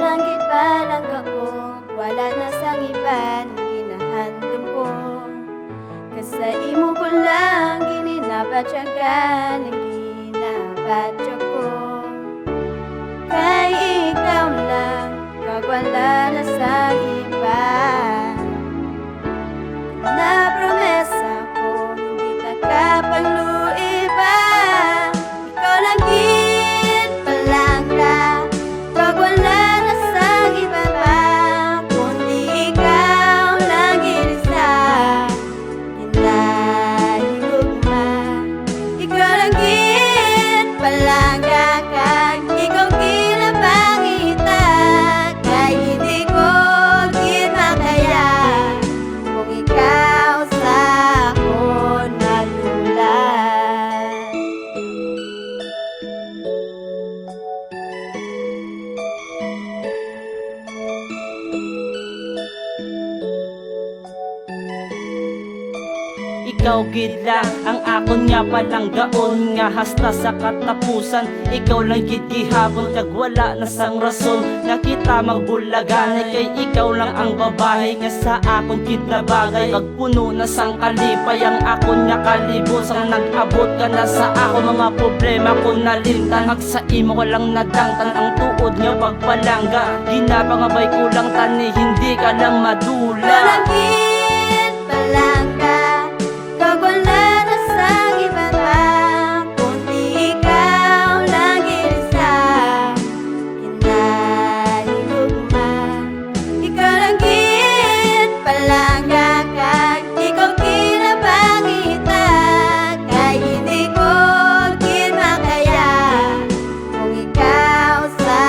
lang gid palang ako, wala na sang iban ginahandom ko. Kasa imo ko lang gininabatyagan, ginabatya ko. Kay ikaw lang, kag wala na sang iba. Na promesa ko, hindi ta kapagluiba. Ikaw lang gid palangga, kag wala na sang iba pa. Kundi ikaw lang gid isa, hinahigugma. Ikaw lang gid palangga, kag ikaw ginapangita. Kay hindi ko gid makaya kung ikaw sa akon nalulan. Ikaw gid lang ang akon nga palang gaon, nga hasta sa katapusan. Ikaw lang gid gihapon, kag wala na sang rason nakita magbulagan. Kay ikaw lang ang babae nga sa akon gid na bagay. Kag puno na sang kalipay ang akon nga kalibos. Ang nag-abot ka na sa akon, mga problema ko nalimtan. Kag sa imo ko lang nadangtan ang tuod nga pagpalangga. Ginapangabay ko lang tani, hindi ka lang madula. Walang gid palangga, kag wala na sang iba pa. Kundi ikaw lang gid isa, hinahigugma. Ikaw lang gid palangga, kag ikaw ginapangita. Kay hindi ko gid makaya kung ikaw sa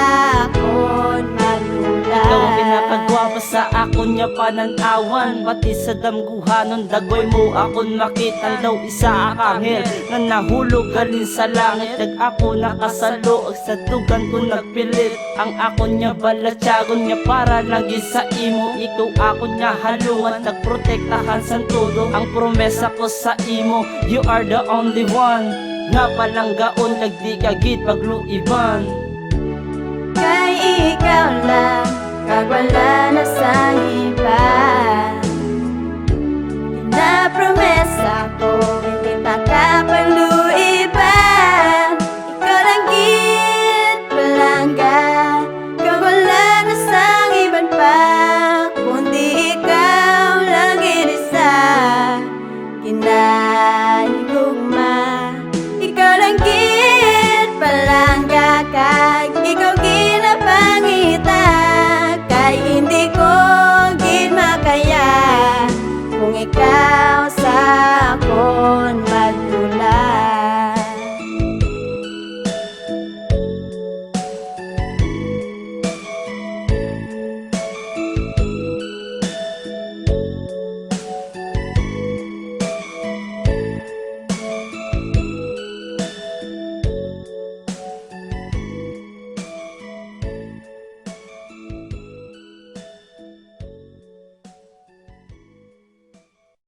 akon malulan. Ikaw ang pinakagwapa sa akon nga pananawan. Pati sa damguhanon dagoy mo akon makitan. Daw isa ang anghel nga nahulog galin sa langit. Nag ako nakasalo ag sa tugan ko nagpilit. Ang akon nga balatyagon nga para lagi sa imo. Ikaw akon nga halungan, nagprotektahan sa todo. Ang promesa ko sa imo, you are the only one. Nga palang gaon kag di ka gid pagluiban. Kay ikaw